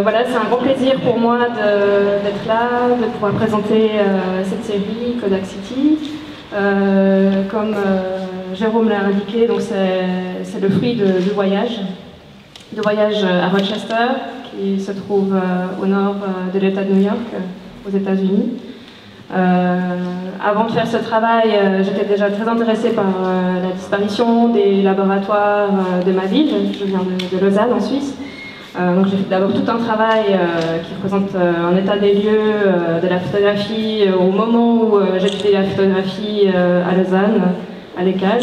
voilà, c'est un grand plaisir pour moi d'être là, de pouvoir présenter cette série Kodak City. Comme Jérôme l'a indiqué, donc c'est le fruit de voyage à Rochester, qui se trouve au nord de l'État de New York, aux États-Unis. Avant de faire ce travail, j'étais déjà très intéressée par la disparition des laboratoires de ma ville. Je viens de Lausanne, en Suisse. Donc j'ai fait d'abord tout un travail qui représente un état des lieux de la photographie au moment où j'étudiais la photographie à Lausanne, à l'ECAL,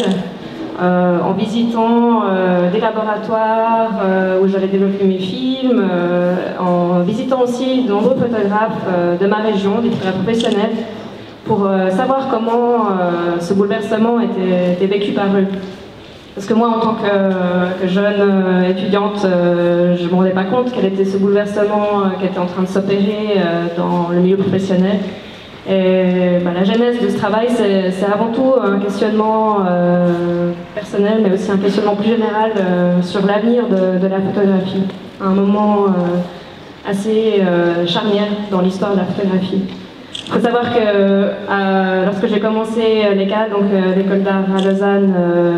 en visitant des laboratoires où j'avais développé mes films, en visitant aussi de nombreux photographes de ma région, des photographes professionnels, pour savoir comment ce bouleversement était vécu par eux. Parce que moi, en tant que jeune étudiante, je ne me rendais pas compte quel était ce bouleversement qui était en train de s'opérer dans le milieu professionnel. Et la genèse de ce travail, c'est avant tout un questionnement personnel, mais aussi un questionnement plus général sur l'avenir de la photographie. Un moment assez charnière dans l'histoire de la photographie. Il faut savoir que lorsque j'ai commencé l'ECAL, donc l'école d'art à Lausanne,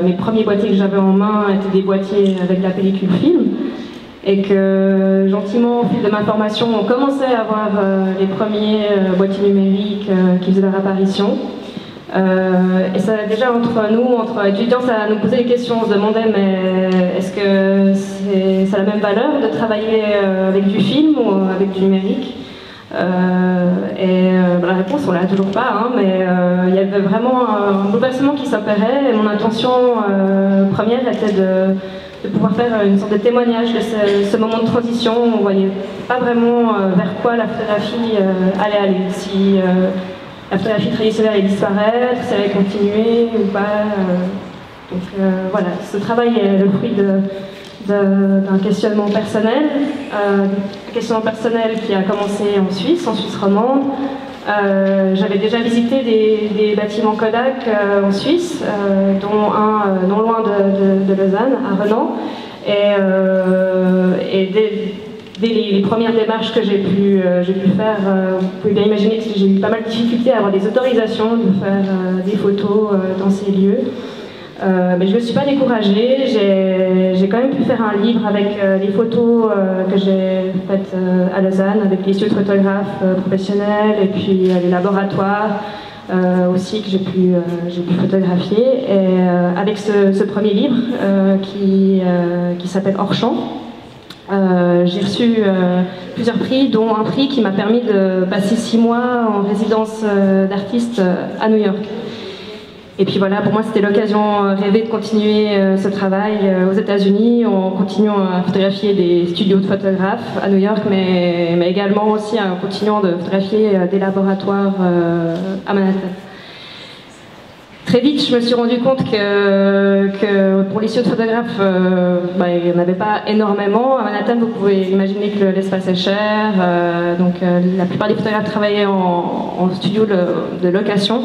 mes premiers boîtiers que j'avais en main étaient des boîtiers avec la pellicule film, et que gentiment, au fil de ma formation, on commençait à avoir les premiers boîtiers numériques qui faisaient leur apparition. Et ça, déjà entre étudiants, ça nous posait des questions. On se demandait, mais est-ce que ça a la même valeur de travailler avec du film ou avec du numérique? La réponse, on l'a toujours pas, hein, mais il y avait vraiment un bouleversement qui s'opérait, et mon intention première était de pouvoir faire une sorte de témoignage de ce moment de transition. On ne voyait pas vraiment vers quoi la photographie allait aller, si la photographie traditionnelle allait disparaître, si elle allait continuer ou pas. Voilà, ce travail est le fruit d'un questionnement personnel, qui a commencé en Suisse romande. J'avais déjà visité des bâtiments Kodak en Suisse, dont un non loin de Lausanne, à Renan. Et dès les premières démarches que j'ai pu faire, vous pouvez bien imaginer que j'ai eu pas mal de difficultés à avoir des autorisations de faire des photos dans ces lieux. Mais je ne me suis pas découragée, j'ai quand même pu faire un livre avec les photos que j'ai faites à Lausanne, avec les studios de photographes professionnels et puis les laboratoires aussi que j'ai pu photographier. Et avec ce premier livre qui s'appelle Hors champ, j'ai reçu plusieurs prix, dont un prix qui m'a permis de passer 6 mois en résidence d'artiste à New York. Et puis voilà, pour moi c'était l'occasion rêvée de continuer ce travail aux États-Unis en continuant à photographier des studios de photographes à New York, mais également aussi en continuant de photographier des laboratoires à Manhattan. Très vite, je me suis rendu compte que pour les studios de photographes, il n'y en avait pas énormément. À Manhattan, vous pouvez imaginer que l'espace est cher, donc la plupart des photographes travaillaient en studio de location.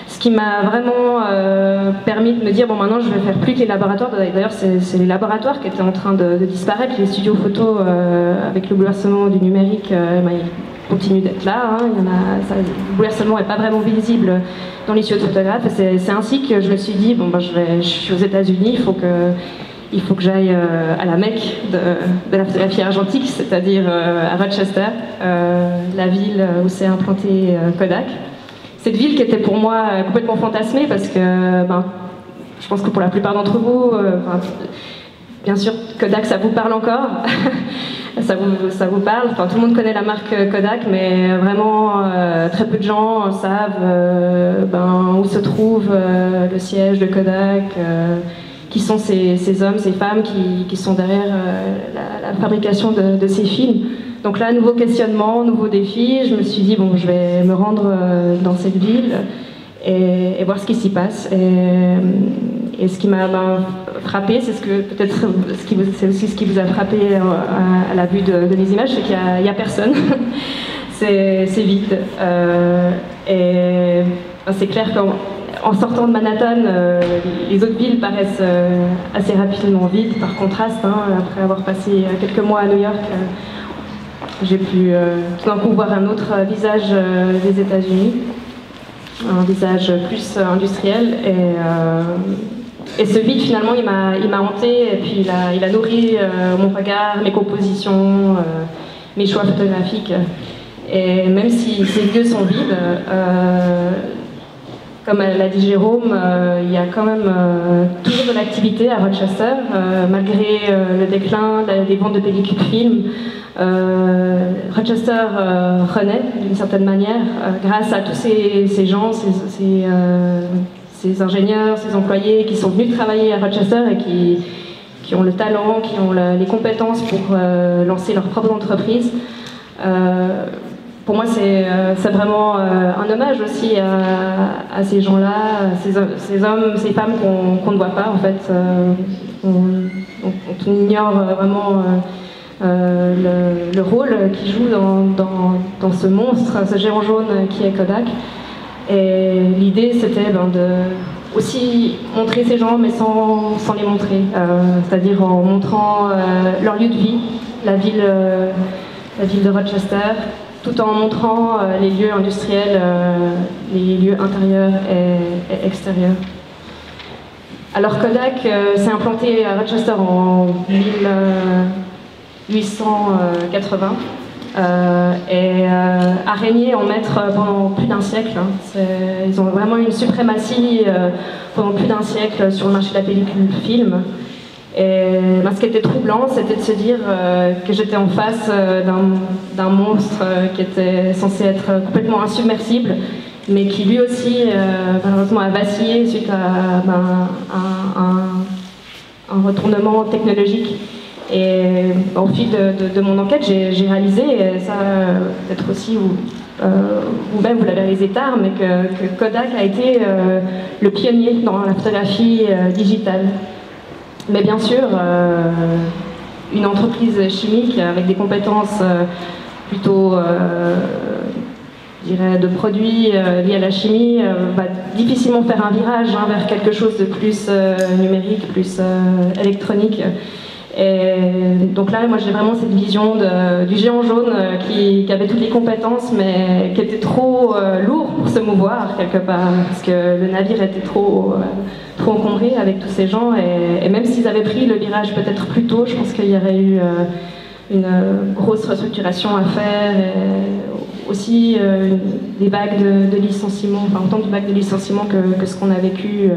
Ce qui m'a vraiment permis de me dire, bon, maintenant je vais faire plus que les laboratoires. D'ailleurs, c'est les laboratoires qui étaient en train de disparaître. Les studios photo, avec le bouleversement du numérique, ils continuent d'être là. Hein. Le bouleversement n'est pas vraiment visible dans les studios de photographes. C'est ainsi que je me suis dit, bon, je suis aux États-Unis, il faut que j'aille à la Mecque de la photographie argentique, c'est-à-dire à Rochester, la ville où s'est implanté Kodak. Cette ville qui était pour moi complètement fantasmée parce que je pense que pour la plupart d'entre vous, bien sûr Kodak ça vous parle encore, ça vous parle, enfin, tout le monde connaît la marque Kodak, mais vraiment très peu de gens savent où se trouve le siège de Kodak, qui sont ces hommes, ces femmes qui sont derrière la fabrication de ces films. Donc là, nouveau questionnement, nouveau défi, je me suis dit, bon, je vais me rendre dans cette ville et voir ce qui s'y passe. Et ce qui m'a frappé, c'est c'est aussi ce qui vous a frappé à la vue de mes images, c'est qu'il n'y a personne. C'est vide. C'est clair qu'en sortant de Manhattan, les autres villes paraissent assez rapidement vides, par contraste, hein, après avoir passé quelques mois à New York. J'ai pu tout d'un coup voir un autre visage des États-Unis, un visage plus industriel. Et ce vide, finalement, il m'a hanté, et puis il a nourri mon regard, mes compositions, mes choix photographiques. Et même si ces lieux sont vides, comme l'a dit Jérôme, il y a quand même toujours de l'activité à Rochester, malgré le déclin des ventes de pellicules films. Rochester renaît d'une certaine manière grâce à tous ces gens, ces ingénieurs, ces employés qui sont venus travailler à Rochester et qui ont le talent, qui ont les compétences pour lancer leur propre entreprise. Pour moi, c'est vraiment un hommage aussi à ces gens-là, ces hommes, ces femmes qu'on ne voit pas en fait. On ignore vraiment le rôle qu'ils jouent dans ce monstre, ce géant jaune qui est Kodak. Et l'idée, c'était de aussi montrer ces gens, mais sans les montrer, c'est-à-dire en montrant leur lieu de vie, la ville de Rochester, tout en montrant les lieux industriels, les lieux intérieurs et extérieurs. Alors Kodak s'est implanté à Rochester en 1880 et a régné en maître pendant plus d'un siècle. Ils ont vraiment une suprématie pendant plus d'un siècle sur le marché de la pellicule film. Et ce qui était troublant, c'était de se dire que j'étais en face d'un monstre qui était censé être complètement insubmersible, mais qui lui aussi, malheureusement, a vacillé suite à un retournement technologique. Et au fil de mon enquête, j'ai réalisé, et ça peut-être aussi vous-même vous l'avez réalisé tard, mais que Kodak a été le pionnier dans la photographie digitale. Mais bien sûr, une entreprise chimique avec des compétences plutôt, je dirais, de produits liés à la chimie va difficilement faire un virage vers quelque chose de plus numérique, plus électronique. Et donc là, moi j'ai vraiment cette vision du géant jaune qui avait toutes les compétences, mais qui était trop lourd pour se mouvoir quelque part, parce que le navire était trop encombré avec tous ces gens, et même s'ils avaient pris le virage peut-être plus tôt, je pense qu'il y aurait eu une grosse restructuration à faire, et aussi des vagues de licenciements, enfin autant de vagues de licenciements que ce qu'on a vécu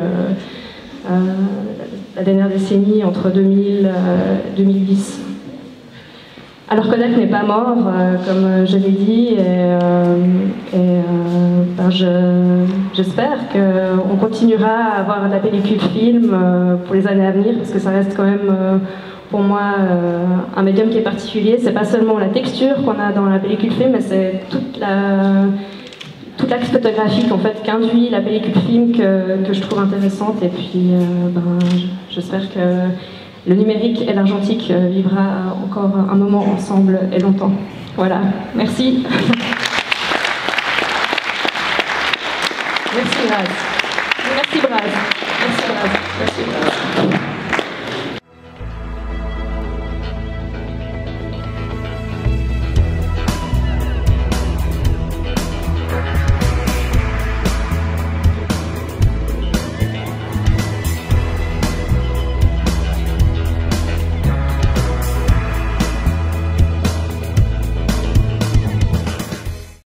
la dernière décennie entre 2000 et 2010. Alors Kodak n'est pas mort, comme je l'ai dit, j'espère qu'on continuera à avoir de la pellicule film pour les années à venir, parce que ça reste quand même pour moi un médium qui est particulier. C'est pas seulement la texture qu'on a dans la pellicule film, mais c'est toute l'axe photographique en fait qu'induit la pellicule film que je trouve intéressante. Et puis j'espère que le numérique et l'argentique vivra encore un moment ensemble et longtemps. Voilà, merci. Merci Braz. Merci Braz. Merci Braz. Merci Braz.